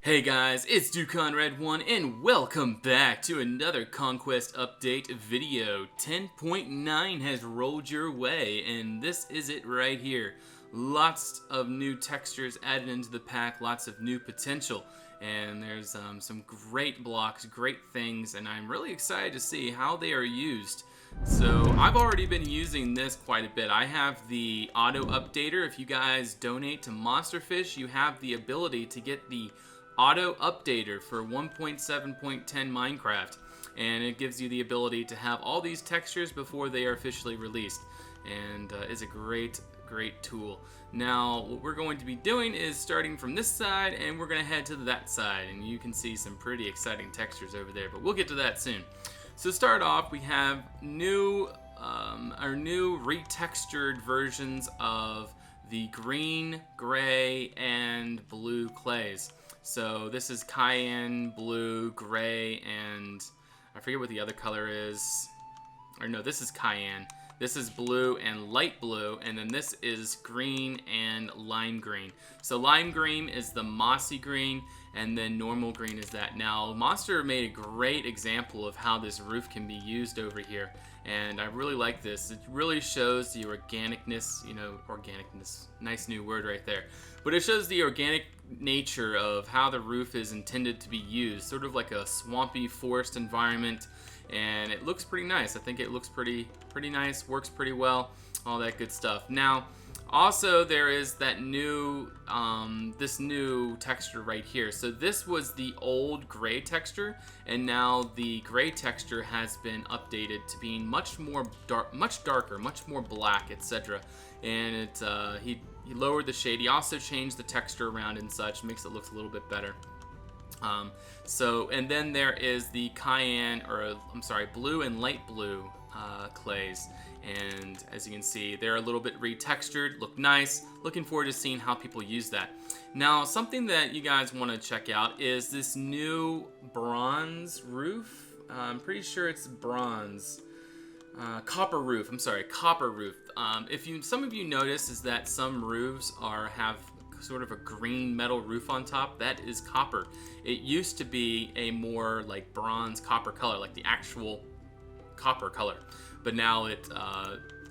Hey guys, it's DudeConrad1 and welcome back to another Conquest update video. 10.9 has rolled your way and this is it right here. Lots of new textures added into the pack, lots of new potential, and there's some great blocks, great things, and I'm really excited to see how they are used. So I've already been using this quite a bit. I have the auto updater. If you guys donate to Monsterfish, you have the ability to get the auto updater for 1.7.10 Minecraft, and it gives you the ability to have all these textures before they are officially released, and is a great tool. Now what we're going to be doing is starting from this side and we're going to head to that side, and you can see some pretty exciting textures over there, but we'll get to that soon. So to start off, we have our new retextured versions of the green, gray, and blue clays. So this is cayenne, blue, gray, and I forget what the other color is. Or no, this is cayenne. This is blue and light blue, and then this is green and lime green. So lime green is the mossy green, and then normal green is that. Now, Monster made a great example of how this roof can be used over here, and I really like this. It really shows the organicness, organicness, nice new word right there. But it shows the organic nature of how the roof is intended to be used, sort of like a swampy forest environment, and it looks pretty nice. I think it looks pretty nice, works pretty well, all that good stuff. Now, also there is that new, this new texture right here. So this was the old gray texture, and now the gray texture has been updated to being much darker, much more black, etc. And it, he lowered the shade. He also changed the texture around and such, makes it look a little bit better. And then there is the cayenne, blue and light blue clays, and as you can see, they're a little bit retextured, look nice. Looking forward to seeing how people use that. Now, something that you guys want to check out is this new bronze roof. I'm pretty sure it's bronze. Copper roof. Copper roof. Some of you notice is that some roofs have sort of a green metal roof on top. That is copper. It used to be a more like bronze copper color, like the actual copper color, but now it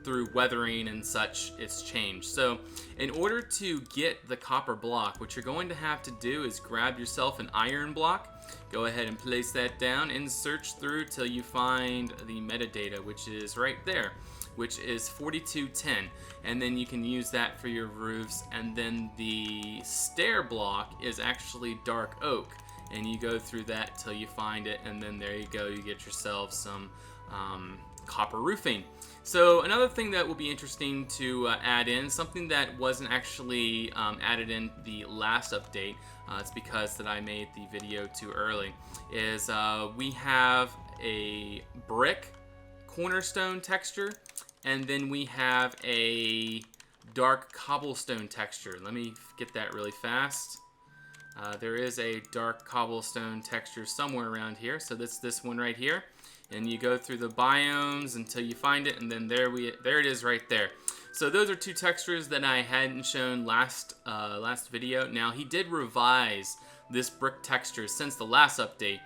through weathering and such, it's changed. So in order to get the copper block, what you're going to have to do is grab yourself an iron block, go ahead and place that down and search through till you find the metadata, which is right there, which is 4210, and then you can use that for your roofs. And then the stair block is actually dark oak, and you go through that till you find it, and then there you go, you get yourself some copper roofing. So another thing that will be interesting to add in, something that wasn't actually added in the last update, it's because that I made the video too early, is we have a brick cornerstone texture, and then we have a dark cobblestone texture. Let me get that really fast. There is a dark cobblestone texture somewhere around here, so that's this one right here. And you go through the biomes until you find it, and then there it is right there. So those are two textures that I hadn't shown last video. Now, he did revise this brick texture since the last update,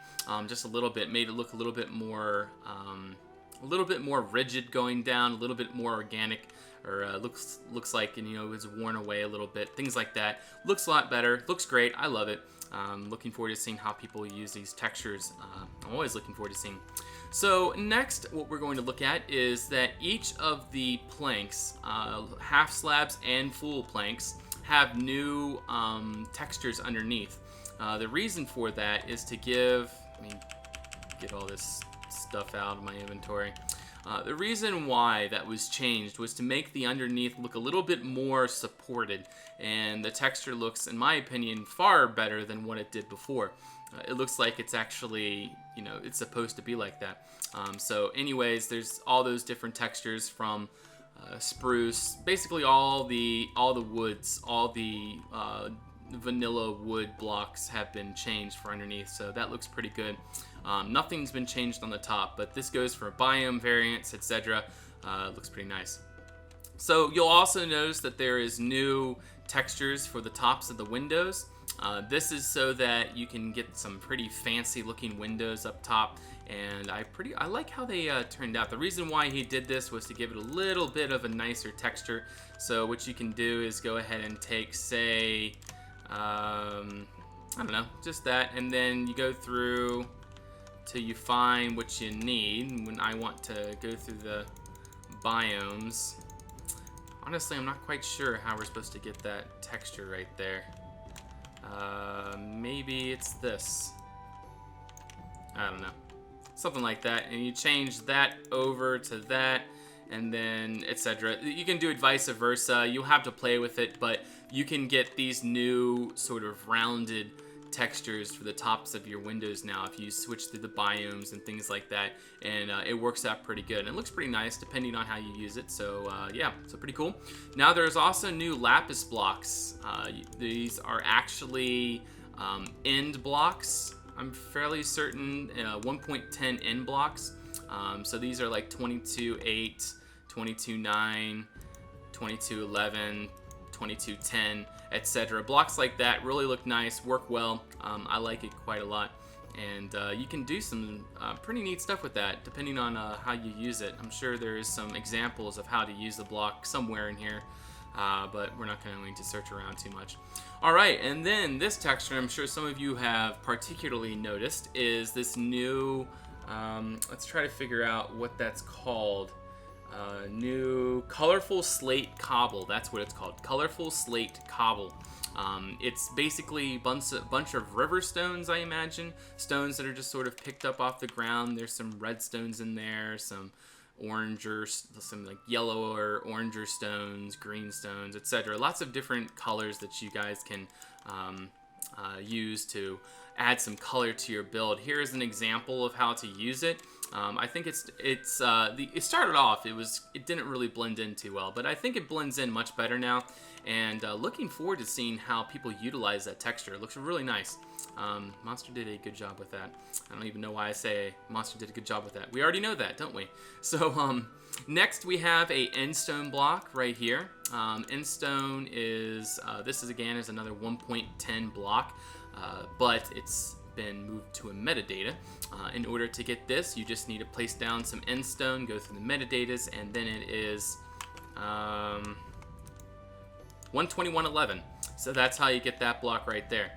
just a little bit, made it look a little bit more rigid going down, a little bit more organic, or looks like, and it was worn away a little bit, things like that. Looks a lot better, looks great, I love it. Looking forward to seeing how people use these textures. I'm always looking forward to seeing. So next, what we're going to look at is that each of the planks, half slabs and full planks, have new textures underneath. The reason for that is to get all this stuff out of my inventory. The reason why that was changed was to make the underneath look a little bit more supported, and the texture looks, in my opinion, far better than what it did before. It looks like it's actually, it's supposed to be like that. So anyways, there's all those different textures from spruce, basically all the woods, all the vanilla wood blocks have been changed for underneath, so that looks pretty good. Nothing's been changed on the top, but this goes for biome variants, etc. Looks pretty nice. So you'll also notice that there is new textures for the tops of the windows. This is so that you can get some pretty fancy looking windows up top, and I like how they turned out. The reason why he did this was to give it a little bit of a nicer texture. So what you can do is go ahead and take, say, I don't know, just that, and then you go through till you find what you need. When I want to go through the biomes, honestly, I'm not quite sure how we're supposed to get that texture right there. Maybe it's this. I don't know. Something like that. And you change that over to that, and then etc. You can do it vice versa. You'll have to play with it, but you can get these new sort of rounded textures for the tops of your windows now if you switch through the biomes and things like that, and it works out pretty good, and it looks pretty nice depending on how you use it. So yeah, so pretty cool. Now there's also new Lapis Blocks. These are actually end blocks. I'm fairly certain 1.10 end blocks. So these are like 22.8, 22.9, 22.11, 22.10, etc. Blocks like that really look nice, work well. I like it quite a lot, and you can do some pretty neat stuff with that depending on how you use it. I'm sure there is some examples of how to use the block somewhere in here, but we're not going to search around too much. All right, and then this texture, I'm sure some of you have particularly noticed, is this new, let's try to figure out what that's called. New colorfull slate cobble. That's what it's called. Colorfull slate cobble. It's basically a bunch of river stones, I imagine. Stones that are just sort of picked up off the ground. There's some red stones in there, some some like yellow or oranger stones, green stones, etc. Lots of different colors that you guys can use to add some color to your build. Here's an example of how to use it. I think it started off, it didn't really blend in too well, but I think it blends in much better now, and looking forward to seeing how people utilize that texture. It looks really nice. Monster did a good job with that. I don't even know why I say Monster did a good job with that. We already know that, don't we? So next we have a endstone block right here. Endstone is, this is again is another 1.10 block, but it's been moved to a metadata. In order to get this, you just need to place down some endstone, go through the metadatas, and then it is 121.11. So that's how you get that block right there.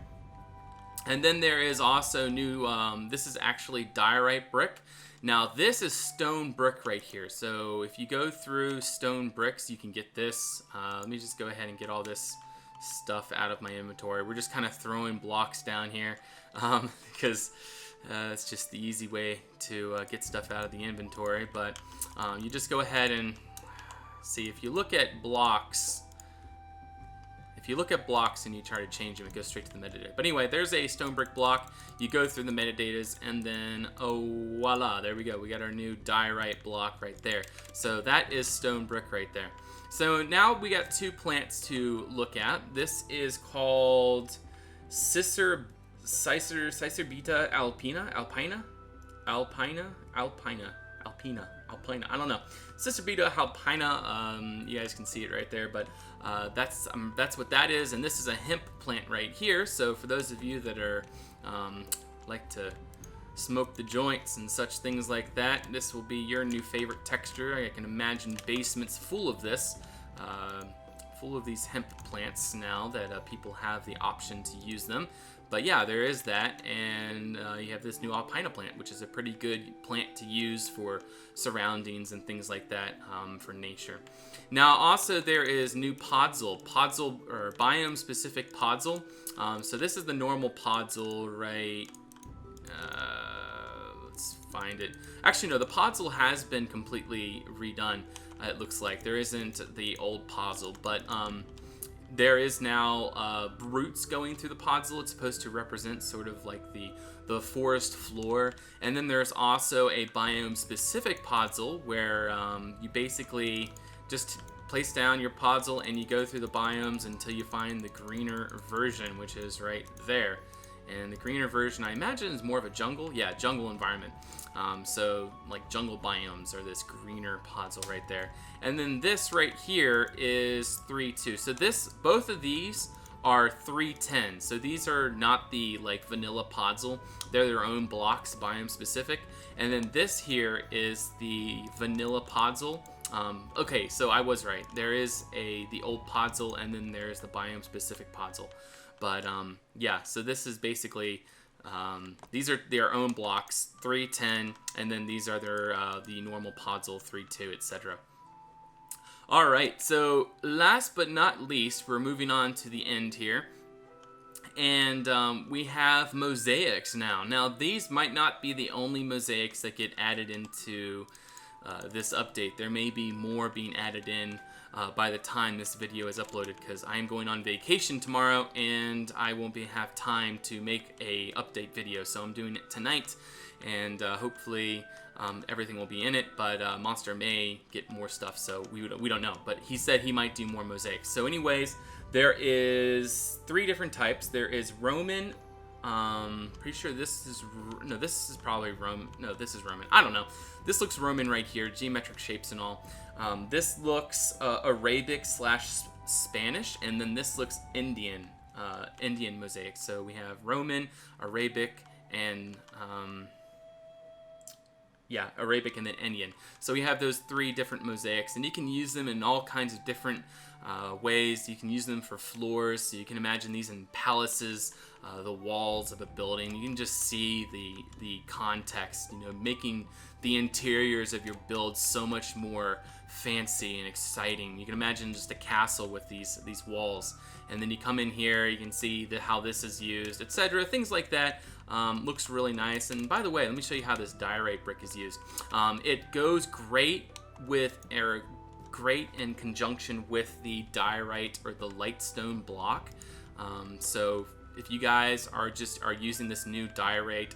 And then there is also new, this is actually diorite brick. Now this is stone brick right here. So if you go through stone bricks, you can get this. Let me just go ahead and get all this stuff out of my inventory. We're just kind of throwing blocks down here because it's just the easy way to get stuff out of the inventory. But you just go ahead and see, if you look at blocks, and you try to change them, it goes straight to the metadata. But anyway, there's a stone brick block. You go through the metadatas, and then, oh, voila, there we go. We got our new diorite block right there. So that is stone brick right there. So now we got two plants to look at. This is called cicerbita alpina. I don't know. Cicerbita alpina. You guys can see it right there, but that's what that is. And this is a hemp plant right here. So for those of you that are like to smoke the joints and such things like that, this will be your new favorite texture. I can imagine basements full of this, full of these hemp plants now that people have the option to use them. But yeah, there is that, and you have this new alpina plant, which is a pretty good plant to use for surroundings and things like that, for nature. Now also there is new podzol or biome specific podzol. So this is the normal podzol, right? Let's find it. Actually, no, the podzol has been completely redone. It looks like there isn't the old podzol, but there is now roots going through the podzol. It's supposed to represent sort of like the forest floor. And then there's also a biome specific podzol where you basically just place down your podzol and you go through the biomes until you find the greener version, which is right there. And the greener version, I imagine, is more of a jungle. Yeah, jungle environment. So like jungle biomes are this greener podzol right there. And then this right here is 3.2. So both of these are 310. So these are not the like vanilla podzol. They're their own blocks, biome specific. And then this here is the vanilla podzol. Okay, so I was right. There is the old podzol, and then there's the biome specific podzol. But yeah, so this is basically these are their own blocks, 310, and then these are their the normal podzol, 3.2, etc. All right, so last but not least, we're moving on to the end here. And we have mosaics now. Now, these might not be the only mosaics that get added into this update. There may be more being added in by the time this video is uploaded, because I am going on vacation tomorrow and I won't have time to make a update video. So I'm doing it tonight, and hopefully everything will be in it, but Monster may get more stuff, so we don't know. But he said he might do more mosaics. So anyways, there is 3 different types. There is Roman. Pretty sure this is probably Roman. No, this is Roman. I don't know. This looks Roman right here, geometric shapes and all. This looks Arabic / Spanish, and then this looks Indian mosaic. So we have Roman, Arabic, and Arabic, and then Indian. So we have those 3 different mosaics, and you can use them in all kinds of different ways. You can use them for floors, so you can imagine these in palaces, the walls of a building. You can just see the context, making the interiors of your build so much more fancy and exciting. You can imagine just a castle with these walls, and then you come in here, you can see how this is used, etc. Things like that. Looks really nice. And by the way, let me show you how this diorite brick is used. It goes great in conjunction with the diorite or the lightstone block. So if you guys are using this new diorite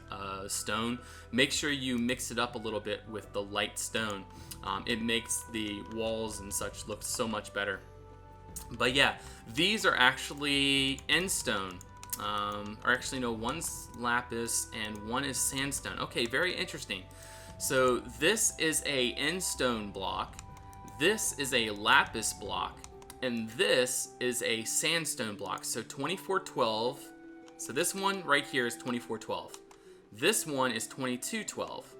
stone, make sure you mix it up a little bit with the light stone. It makes the walls and such look so much better. But yeah, these are actually end stone. Or actually no, one's lapis and one is sandstone. Okay, very interesting. So this is a end stone block, this is a lapis block, and this is a sandstone block. So 2412. So this one right here is 2412. This one is 2212.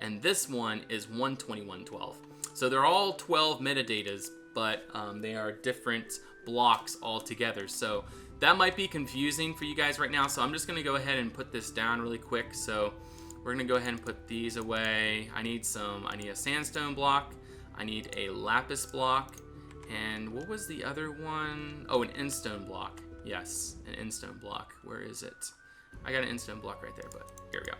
And this one is 12112. So they're all 12 metadatas, but they are different blocks altogether. So that might be confusing for you guys right now. So I'm just going to go ahead and put this down really quick. So we're going to go ahead and put these away. I need a sandstone block. I need a lapis block. And what was the other one? Oh, an endstone block. Yes, an endstone block. Where is it? I got an endstone block right there, but here we go.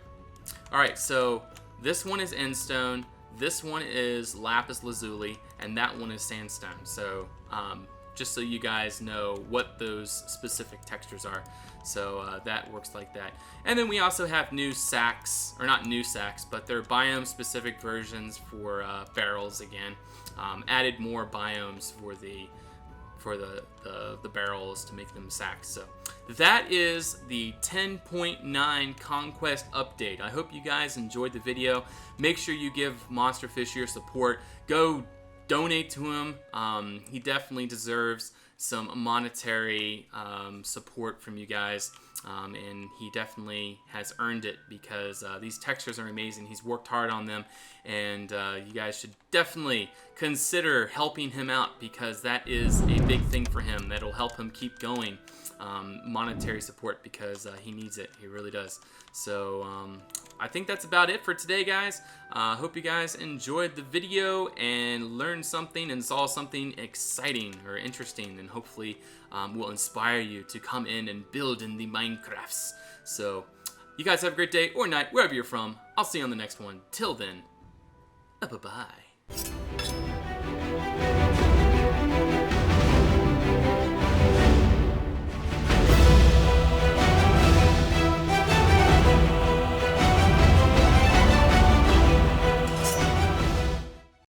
All right, so this one is endstone, this one is lapis lazuli, and that one is sandstone. So just so you guys know what those specific textures are. So that works like that. And then we also have new sacks, or not new sacks, but they're biome specific versions for barrels again. Added more biomes for the barrels to make them sacks. So that is the 10.9 Conquest update. I hope you guys enjoyed the video. Make sure you give Monsterfish your support. Go donate to him. He definitely deserves some monetary support from you guys, and he definitely has earned it, because these textures are amazing. He's worked hard on them, and you guys should definitely consider helping him out, because that is a big thing for him. That'll help him keep going. Monetary support, because he needs it. He really does. So I think that's about it for today, guys. Hope you guys enjoyed the video and learned something and saw something exciting or interesting, and hopefully will inspire you to come in and build in the Minecrafts. So you guys have a great day or night, wherever you're from. I'll see you on the next one. Till then, bye-bye.